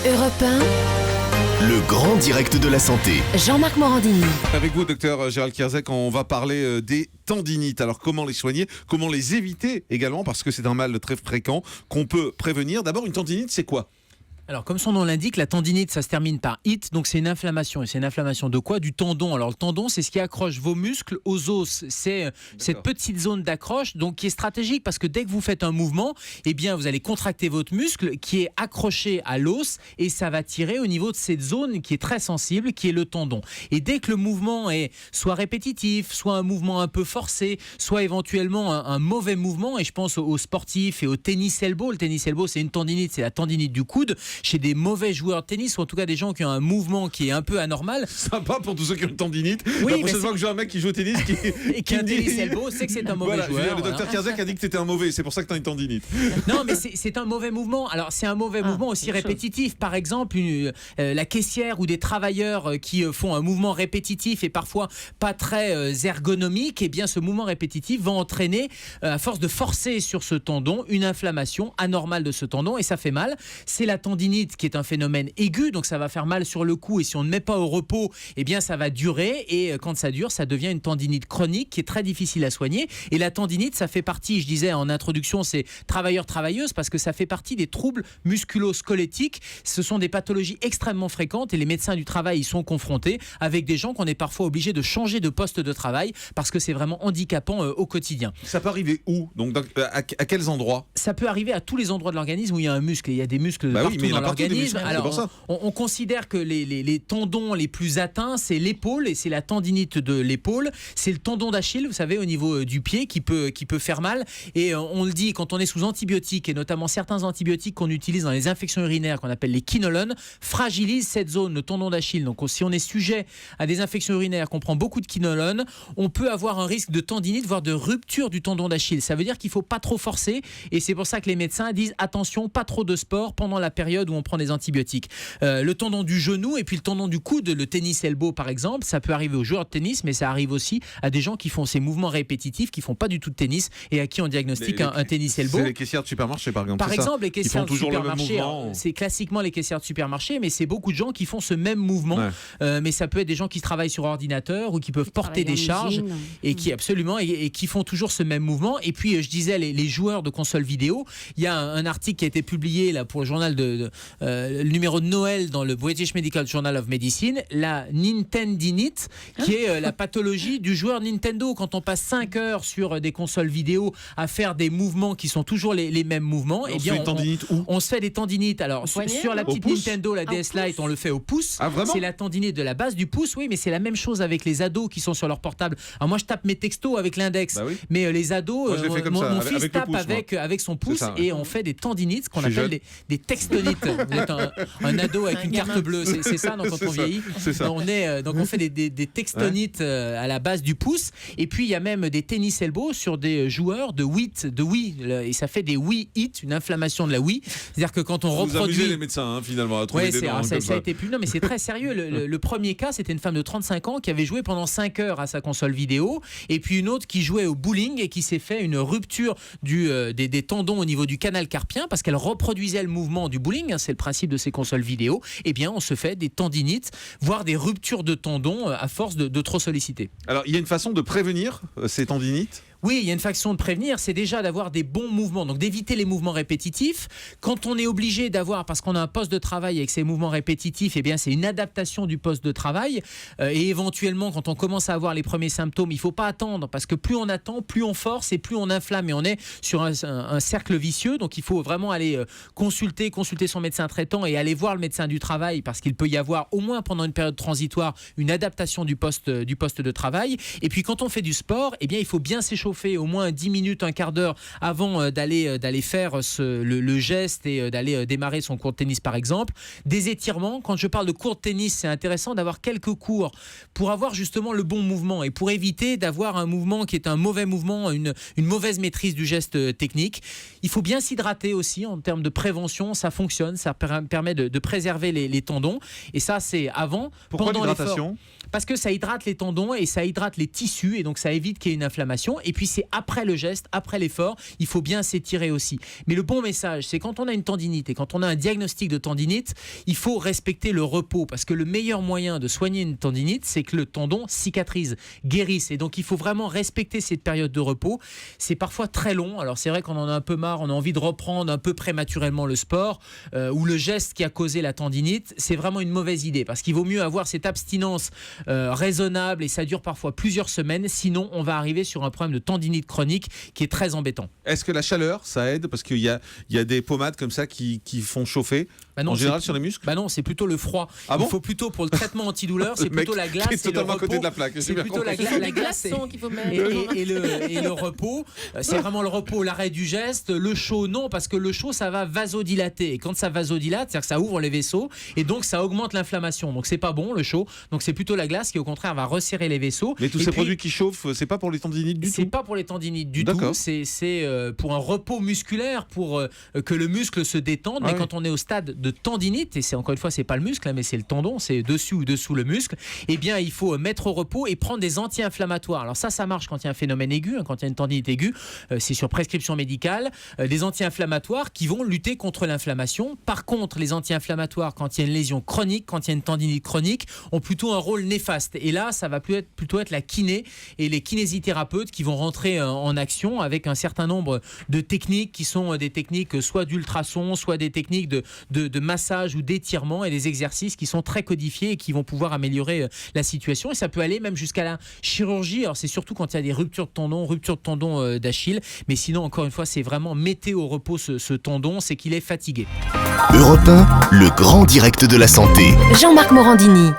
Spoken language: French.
Europe 1, Le grand direct de la santé. Jean-Marc Morandini. Avec vous, docteur Gérald Kierzek, on va parler des tendinites. Alors, comment les soigner, comment les éviter également, parce que c'est un mal très fréquent qu'on peut prévenir. D'abord, une tendinite, c'est quoi ? Alors, comme son nom l'indique, la tendinite, ça se termine par it, donc c'est une inflammation. Et c'est une inflammation de quoi ? Du tendon. Alors, le tendon, c'est ce qui accroche vos muscles aux os. C'est cette petite zone d'accroche, donc qui est stratégique, parce que dès que vous faites un mouvement, eh bien, vous allez contracter votre muscle qui est accroché à l'os, et ça va tirer au niveau de cette zone qui est très sensible, qui est le tendon. Et dès que le mouvement est soit répétitif, soit un mouvement un peu forcé, soit éventuellement un mauvais mouvement, et je pense aux sportifs et au tennis elbow. Le tennis elbow, c'est une tendinite, c'est la tendinite du coude. Chez des mauvais joueurs de tennis, ou en tout cas des gens qui ont un mouvement qui est un peu anormal. Sympa pour tous ceux qui ont une tendinite. Oui, la prochaine fois que je vois un mec qui joue au tennis et qui a un tennis elbow, c'est que c'est un mauvais joueur. Le docteur Kierzek a dit que t'étais un mauvais, c'est pour ça que t'as une tendinite. Non, mais c'est un mauvais mouvement. Alors, c'est un mauvais mouvement aussi répétitif. Par exemple, la caissière ou des travailleurs qui font un mouvement répétitif et parfois pas très ergonomique, eh bien, ce mouvement répétitif va entraîner, à force de forcer sur ce tendon, une inflammation anormale de ce tendon, et ça fait mal. C'est la tendinite qui est un phénomène aigu, donc ça va faire mal sur le cou, et si on ne met pas au repos, eh bien ça va durer, et quand ça dure, ça devient une tendinite chronique qui est très difficile à soigner. Et la tendinite, ça fait partie, je disais en introduction, c'est travailleurs-travailleuses, parce que ça fait partie des troubles musculo-squelettiques. Ce sont des pathologies extrêmement fréquentes, et les médecins du travail y sont confrontés avec des gens qu'on est parfois obligés de changer de poste de travail parce que c'est vraiment handicapant au quotidien. Ça peut arriver où ? Donc à quels endroits ? Ça peut arriver à tous les endroits de l'organisme où il y a un muscle, et il y a des muscles partout dans l'organisme. Alors, on considère que les tendons les plus atteints, c'est l'épaule, et c'est la tendinite de l'épaule. C'est le tendon d'Achille, vous savez, au niveau du pied, qui peut faire mal. Et on le dit, quand on est sous antibiotiques, et notamment certains antibiotiques qu'on utilise dans les infections urinaires, qu'on appelle les quinolones, fragilisent cette zone, le tendon d'Achille. Donc, si on est sujet à des infections urinaires, qu'on prend beaucoup de quinolones, on peut avoir un risque de tendinite, voire de rupture du tendon d'Achille. Ça veut dire qu'il ne faut pas trop forcer, et c'est pour ça que les médecins disent attention, pas trop de sport pendant la période où on prend des antibiotiques. Le tendon du genou et puis le tendon du coude, le tennis elbow par exemple, ça peut arriver aux joueurs de tennis, mais ça arrive aussi à des gens qui font ces mouvements répétitifs, qui font pas du tout de tennis, et à qui on diagnostique un tennis elbow. C'est les caissières de supermarché par exemple. Par exemple, les caissières de supermarché, c'est classiquement les caissières de supermarché, mais c'est beaucoup de gens qui font ce même mouvement. Mais ça peut être des gens qui travaillent sur ordinateur ou qui peuvent porter des charges et qui absolument et qui font toujours ce même mouvement. Et puis je disais les joueurs de consoles vidéo. Il y a un article qui a été publié là pour le journal le numéro de Noël dans le British Medical Journal of Medicine, la Nintendinite, qui est la pathologie du joueur Nintendo. Quand on passe 5 heures sur des consoles vidéo à faire des mouvements qui sont toujours les mêmes mouvements, et bien on se fait des tendinites. Alors sur la petite Nintendo, la DS Lite, on le fait au pouce. Ah, vraiment ? C'est la tendinite de la base du pouce, oui, mais c'est la même chose avec les ados qui sont sur leur portable. Alors moi je tape mes textos avec l'index, mais les ados, mon fils tape avec son pouce, et on fait des tendinites qu'on appelle des textonites. Vous êtes un ado avec une carte bleue, c'est ça, donc quand on vieillit. Donc on fait des textonites à la base du pouce, et puis il y a même des tennis elbow sur des joueurs de Wii, et ça fait des Wii hit, une inflammation de la Wii. C'est-à-dire que quand on reproduit... Vous amusez les médecins finalement à trouver des noms ça a été plus... Non mais c'est très sérieux. Le premier cas, c'était une femme de 35 ans qui avait joué pendant 5 heures à sa console vidéo, et puis une autre qui jouait au bowling et qui s'est fait une rupture des tendons au niveau du canal carpien parce qu'elle reproduisait le mouvement du bowling, c'est le principe de ces consoles vidéo. Eh bien on se fait des tendinites, voire des ruptures de tendons à force de trop solliciter. Alors il y a une façon de prévenir ces tendinites ? Oui, il y a une façon de prévenir, c'est déjà d'avoir des bons mouvements, donc d'éviter les mouvements répétitifs. Quand on est obligé d'avoir, parce qu'on a un poste de travail avec ces mouvements répétitifs, eh bien c'est une adaptation du poste de travail. Et éventuellement, quand on commence à avoir les premiers symptômes, il ne faut pas attendre, parce que plus on attend, plus on force et plus on inflamme. Et on est sur un cercle vicieux, donc il faut vraiment aller consulter son médecin traitant et aller voir le médecin du travail, parce qu'il peut y avoir, au moins pendant une période transitoire, une adaptation du poste de travail. Et puis quand on fait du sport, eh bien il faut bien s'échauffer au moins 10 minutes, un quart d'heure avant d'aller faire le geste et d'aller démarrer son cours de tennis par exemple. Des étirements, quand je parle de cours de tennis, c'est intéressant d'avoir quelques cours pour avoir justement le bon mouvement et pour éviter d'avoir un mouvement qui est un mauvais mouvement, une mauvaise maîtrise du geste technique. Il faut bien s'hydrater aussi en termes de prévention, ça fonctionne, ça permet de préserver les tendons, et ça c'est avant. Pourquoi pendant l'hydratation ? Parce que ça hydrate les tendons et ça hydrate les tissus, et donc ça évite qu'il y ait une inflammation. Et puis c'est après le geste, après l'effort, il faut bien s'étirer aussi. Mais le bon message, c'est quand on a une tendinite et quand on a un diagnostic de tendinite, il faut respecter le repos, parce que le meilleur moyen de soigner une tendinite, c'est que le tendon cicatrise, guérisse. Et donc il faut vraiment respecter cette période de repos. C'est parfois très long. Alors c'est vrai qu'on en a un peu marre, on a envie de reprendre un peu prématurément le sport ou le geste qui a causé la tendinite. C'est vraiment une mauvaise idée, parce qu'il vaut mieux avoir cette abstinence raisonnable, et ça dure parfois plusieurs semaines. Sinon, on va arriver sur un problème de tendinite chronique qui est très embêtant. Est-ce que la chaleur, ça aide? Parce qu'il y a des pommades comme ça qui font chauffer. Non, en général sur les muscles. Non, c'est plutôt le froid. Ah bon? Il faut plutôt, pour le traitement antidouleur, c'est plutôt la glace qui est et le totalement à côté repos. de la plaque. C'est plutôt la glace qu'il faut mettre. et le repos. C'est vraiment le repos, l'arrêt du geste. Le chaud, non, parce que le chaud, ça va vasodilater. Et quand ça vasodilate, c'est-à-dire que ça ouvre les vaisseaux et donc ça augmente l'inflammation. Donc c'est pas bon le chaud. Donc c'est plutôt la glace qui au contraire va resserrer les vaisseaux. Mais tous ces produits qui chauffent, c'est pas pour les tendinites du tout? C'est pas pour les tendinites du tout. C'est pour un repos musculaire, pour que le muscle se détende. Mais quand on est au stade de tendinite, et c'est encore une fois, c'est pas le muscle, mais c'est le tendon, c'est dessus ou dessous le muscle, eh bien il faut mettre au repos et prendre des anti-inflammatoires. Alors ça marche quand il y a un phénomène aigu, quand il y a une tendinite aiguë, c'est sur prescription médicale, des anti-inflammatoires qui vont lutter contre l'inflammation. Par contre, les anti-inflammatoires, quand il y a une lésion chronique, quand il y a une tendinite chronique, ont plutôt un rôle néfaste. Et là, ça va plutôt être la kiné et les kinésithérapeutes qui vont rentrer en action avec un certain nombre de techniques qui sont des techniques soit d'ultrasons, soit des techniques de massage ou d'étirement, et des exercices qui sont très codifiés et qui vont pouvoir améliorer la situation. Et ça peut aller même jusqu'à la chirurgie. Alors c'est surtout quand il y a des ruptures de tendon d'Achille. Mais sinon, encore une fois, c'est vraiment mettez au repos ce tendon, c'est qu'il est fatigué. Europe 1, le grand direct de la santé. Jean-Marc Morandini.